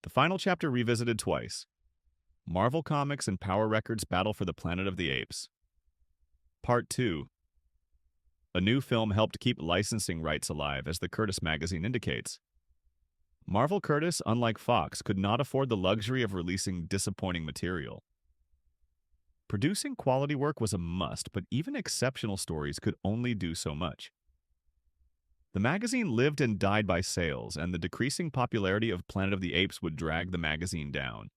The final chapter revisited twice. Marvel Comics and Power Records battle for the Planet of the Apes. Part 2. A new film helped keep licensing rights alive, as the Curtis magazine indicates. Marvel Curtis, unlike Fox, could not afford the luxury of releasing disappointing material. Producing quality work was a must, but even exceptional stories could only do so much. The magazine lived and died by sales, and the decreasing popularity of Planet of the Apes would drag the magazine down.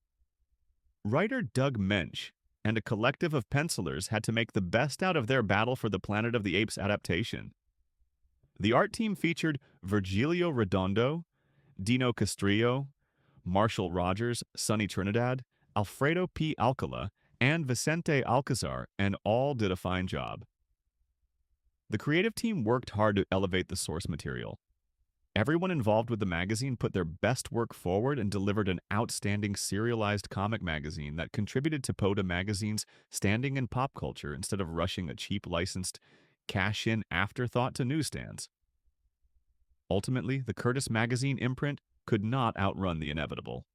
Writer Doug Mensch and a collective of pencilers had to make the best out of their battle for the Planet of the Apes adaptation. The art team featured Virgilio Redondo, Dino Castrillo, Marshall Rogers, Sonny Trinidad, Alfredo P. Alcala, and Vicente Alcazar, and all did a fine job. The creative team worked hard to elevate the source material. Everyone involved with the magazine put their best work forward and delivered an outstanding serialized comic magazine that contributed to POTA magazine's standing in pop culture instead of rushing a cheap licensed cash-in afterthought to newsstands. Ultimately, the Curtis magazine imprint could not outrun the inevitable.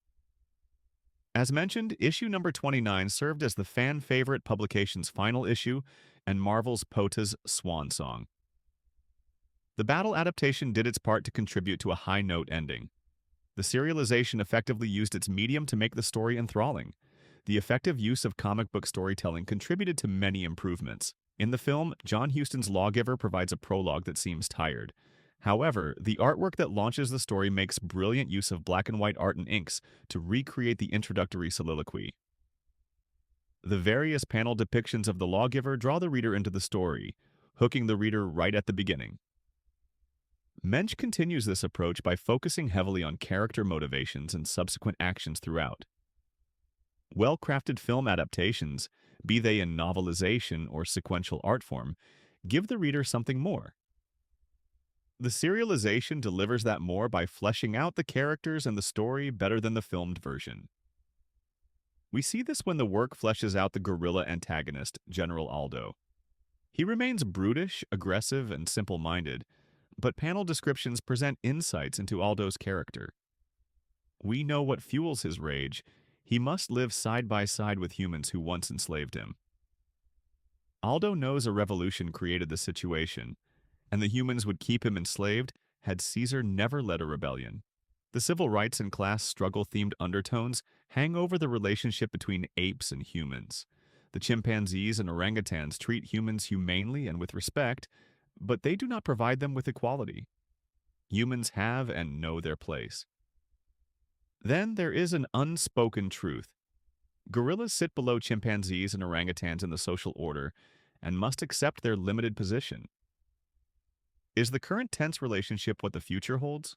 As mentioned, issue number 29 served as the fan-favorite publication's final issue and Marvel's POTA's swan song. The battle adaptation did its part to contribute to a high-note ending. The serialization effectively used its medium to make the story enthralling. The effective use of comic book storytelling contributed to many improvements. In the film, John Huston's Lawgiver provides a prologue that seems tired. However, the artwork that launches the story makes brilliant use of black and white art and inks to recreate the introductory soliloquy. The various panel depictions of the Lawgiver draw the reader into the story, hooking the reader right at the beginning. Mensch continues this approach by focusing heavily on character motivations and subsequent actions throughout. Well-crafted film adaptations, be they in novelization or sequential art form, give the reader something more. The serialization delivers that more by fleshing out the characters and the story better than the filmed version. We see this when the work fleshes out the gorilla antagonist, General Aldo. He remains brutish, aggressive, and simple-minded, but panel descriptions present insights into Aldo's character. We know what fuels his rage. He must live side by side with humans who once enslaved him. Aldo knows a revolution created the situation, and the humans would keep him enslaved had Caesar never led a rebellion. The civil rights and class struggle-themed undertones hang over the relationship between apes and humans. The chimpanzees and orangutans treat humans humanely and with respect, but they do not provide them with equality. Humans have and know their place. Then there is an unspoken truth. Gorillas sit below chimpanzees and orangutans in the social order and must accept their limited position. Is the current tense relationship what the future holds?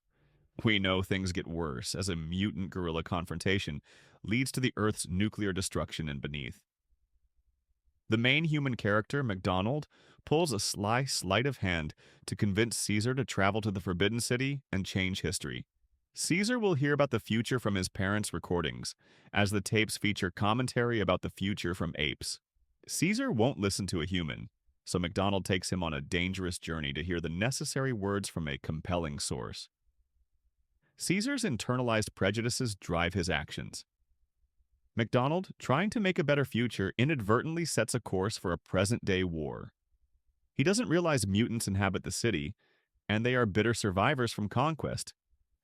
We know things get worse as a mutant gorilla confrontation leads to the Earth's nuclear destruction and beneath. The main human character, MacDonald, pulls a sly sleight of hand to convince Caesar to travel to the Forbidden City and change history. Caesar will hear about the future from his parents' recordings, as the tapes feature commentary about the future from apes. Caesar won't listen to a human, so MacDonald takes him on a dangerous journey to hear the necessary words from a compelling source. Caesar's internalized prejudices drive his actions. MacDonald, trying to make a better future, inadvertently sets a course for a present-day war. He doesn't realize mutants inhabit the city, and they are bitter survivors from conquest,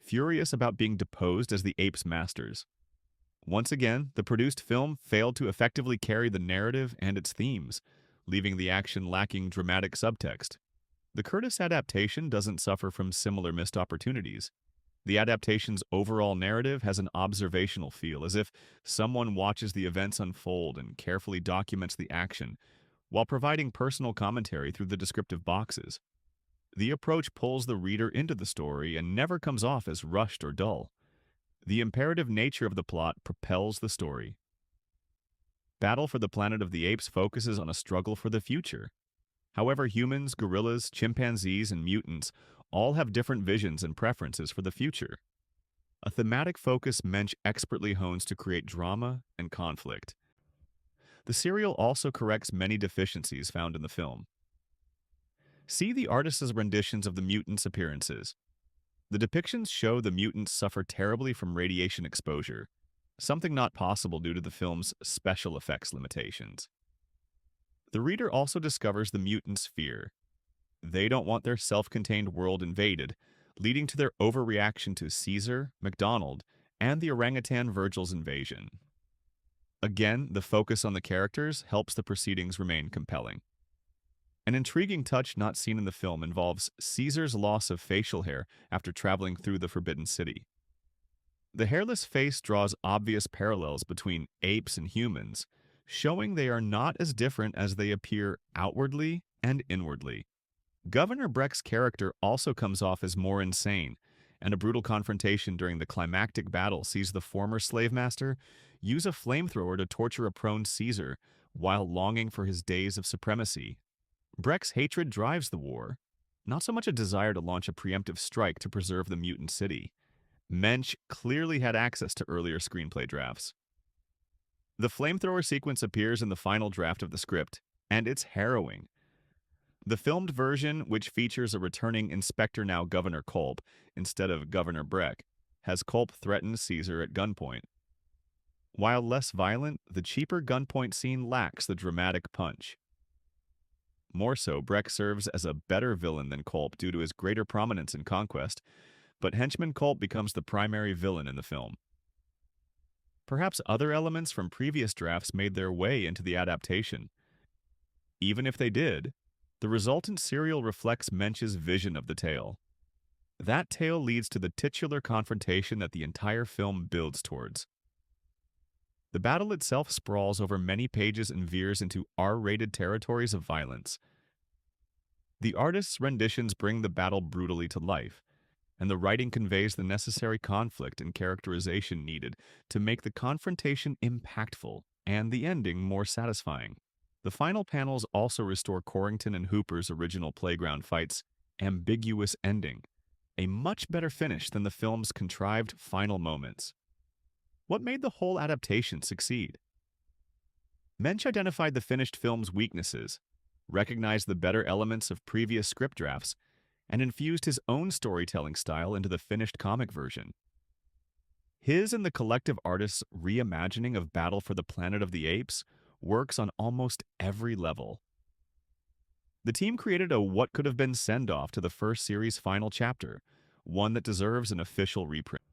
furious about being deposed as the apes' masters. Once again, the produced film failed to effectively carry the narrative and its themes, leaving the action lacking dramatic subtext. The Curtis adaptation doesn't suffer from similar missed opportunities. The adaptation's overall narrative has an observational feel, as if someone watches the events unfold and carefully documents the action, while providing personal commentary through the descriptive boxes. The approach pulls the reader into the story and never comes off as rushed or dull. The imperative nature of the plot propels the story. Battle for the Planet of the Apes focuses on a struggle for the future. However, humans, gorillas, chimpanzees, and mutants all have different visions and preferences for the future. A thematic focus Mensch expertly hones to create drama and conflict. The serial also corrects many deficiencies found in the film. See the artist's renditions of the mutants' appearances. The depictions show the mutants suffer terribly from radiation exposure, something not possible due to the film's special effects limitations. The reader also discovers the mutants' fear. They don't want their self-contained world invaded, leading to their overreaction to Caesar, MacDonald, and the orangutan Virgil's invasion. Again, the focus on the characters helps the proceedings remain compelling. An intriguing touch not seen in the film involves Caesar's loss of facial hair after traveling through the Forbidden City. The hairless face draws obvious parallels between apes and humans, showing they are not as different as they appear outwardly and inwardly. Governor Breck's character also comes off as more insane, and a brutal confrontation during the climactic battle sees the former slave master use a flamethrower to torture a prone Caesar while longing for his days of supremacy. Breck's hatred drives the war, not so much a desire to launch a preemptive strike to preserve the mutant city. Mensch clearly had access to earlier screenplay drafts. The flamethrower sequence appears in the final draft of the script, and it's harrowing. The filmed version, which features a returning Inspector Now Governor Culp instead of Governor Breck, has Culp threaten Caesar at gunpoint. While less violent, the cheaper gunpoint scene lacks the dramatic punch. More so, Breck serves as a better villain than Culp due to his greater prominence in Conquest, but henchman Culp becomes the primary villain in the film. Perhaps other elements from previous drafts made their way into the adaptation. Even if they did, the resultant serial reflects Mensch's vision of the tale. That tale leads to the titular confrontation that the entire film builds towards. The battle itself sprawls over many pages and veers into R-rated territories of violence. The artist's renditions bring the battle brutally to life, and the writing conveys the necessary conflict and characterization needed to make the confrontation impactful and the ending more satisfying. The final panels also restore Corrington and Hooper's original playground fight's ambiguous ending, a much better finish than the film's contrived final moments. What made the whole adaptation succeed? Mensch identified the finished film's weaknesses, recognized the better elements of previous script drafts, and infused his own storytelling style into the finished comic version. His and the collective artists' reimagining of Battle for the Planet of the Apes works on almost every level. The team created a what could have been send-off to the first series' final chapter, one that deserves an official reprint.